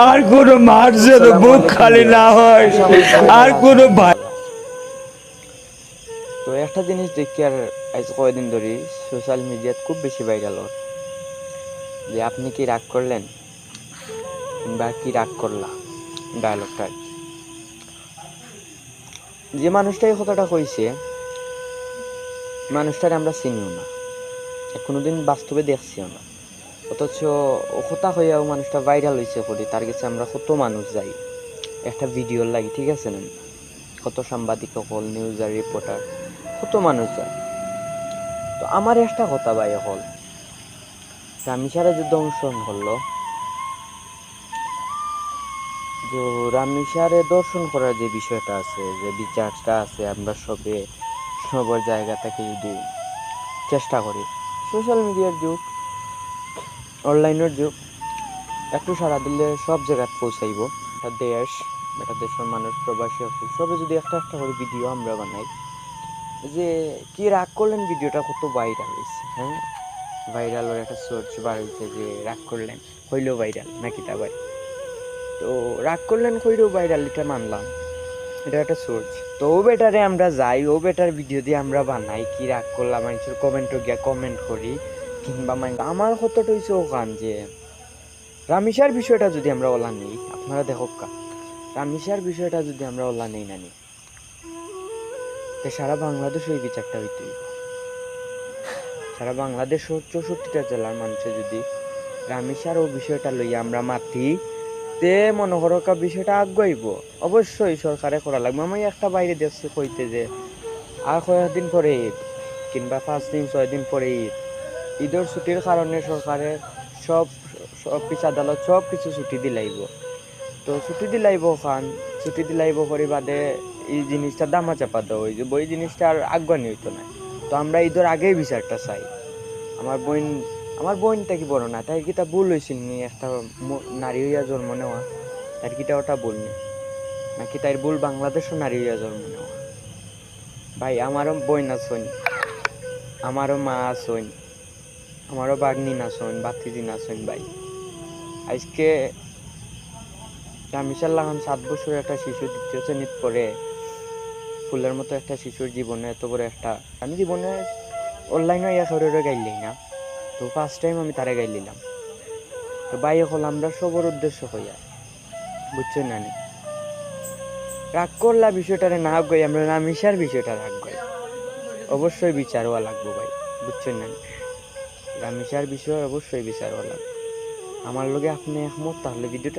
আর কোনো মার যেন বুক খালি না হয়, আর কোনো ভাই। তো একটা জিনিস দেখি আর আজ কয়দিন ধরে সোশ্যাল মিডিয়াত খুব বেশি ভাইরাল হয় যে আপনি কি রাগ করলেন কিংবা কি রাগ করলা, ডায়লগটা আর কি। যে মানুষটা এই কথাটা কইছে মানুষটার আমরা চিনিও না, কোনোদিন বাস্তবে দেখছিও না, অথচ ও কথা হইয়াও মানুষটা ভাইরাল হয়েছে করি তার কাছে আমরা কত মানুষ যাই একটা ভিডিওর লাগি, ঠিক আছে না? কত সাংবাদিক হল, নিউজার রিপোর্টার, কত মানুষ যায়। তো আমার একটা কথা ভাই হল, রামিসারা যে দংশন করলো, যে রামিসারে দর্শন করার যে বিষয়টা আছে, যে বিচারটা আছে, আমরা সবার জায়গা থেকে যদি চেষ্টা করি, সোশ্যাল মিডিয়ার যুগ, অনলাইনের যুগ, একটু সারা দিলে সব জায়গায় পৌঁছাইব। একটা দেশ, একটা দেশের মানুষ, প্রবাসী সবে যদি একটা একটা করে ভিডিও আমরা বানাই, যে কি রাগ করলেন ভিডিওটা কত ভাইরাল হয়েছে, হ্যাঁ ভাইরাল ওর একটা সোর্স বার হয়েছে যে রাগ করলেন হইলেও ভাইরাল নাকি তা ভাই। তো রাগ করলেন হইলেও ভাইরাল, এটা মানলাম, এটা একটা সোর্স। তো ও বেটারে আমরা যাই, ও বেটার ভিডিও দিয়ে আমরা বানাই কি রাগ করলাম, মানুষের কমেন্টও গিয়া কমেন্ট করি, কিংবা আমার কতটা হয়েছে ওখান যে রামিসার বিষয়টা যদি আমরা ওলা নেই, আপনারা দেখো রামিসার বিষয়টা যদি আমরা ওলা নেই না নিই, তো সারা বাংলাদেশ ওই বিচারটা হইতে হইব। সারা বাংলাদেশ 64টা জেলার মানুষের যদি রামিসার ও বিষয়টা লইয়া আমরা মাতি, তে মনে করো বিষয়টা আগাইব, অবশ্যই সরকারে করা লাগবে। আমি একটা বাইরে দেখছি কইতে যে আর কয়েকদিন পরে ঈদ, কিংবা 5 দিন 6 দিন পরে ঈদ, ঈদের ছুটির কারণে সরকারের সব অফিস আদালত সব কিছু ছুটি দিলাইব। তো ছুটি দিলাইব খান, ছুটি দিলাইব করে বাদে এই জিনিসটা দামা চাপা দেওয়া হয়েছে, ওই জিনিসটা আর আগানি হইতো না। তো আমরা ঈদের আগেই বিচারটা চাই। আমার বোনটা কি বড় না, তাই কি তা ভুল হয়েছিল নি একটা নারী হইয়া জন্ম নেওয়া, তার কিটা ওটা ভুল নেই নাকি তাই ভুল বাংলাদেশও নারী হইয়া জন্ম নেওয়া? ভাই আমারও বোন আছেন, আমারও মা আছেন, আমারও বাগনি নাচন, বাতিজি নাচন। ভাই আজকে রামিসাল্লাহ 7 বছরের একটা শিশু দ্বিতীয় শ্রেণীত পড়ে, ফুলের মতো একটা শিশুর জীবনে এত বড় একটা, আমি জীবনে অনলাইনে ইয়া করে গাইলি না, তো ফার্স্ট টাইম আমি তারে গাইলিলাম। তো ভাই হল আমরা সবর উদ্দেশ্য হইয়া, বুঝছেন না নি? রাগ করলা বিষয়টারে না গাই, আমরা রামিসার বিষয়টা রাগ গাই, অবশ্যই বিচার হওয়া লাগবো ভাই, বুঝছেন না নি? রামিসার বিষয় অবশ্যই বিচার হওয়া লাগবে। আমার লগে আপনি একমত, তাহলে ভিডিওটা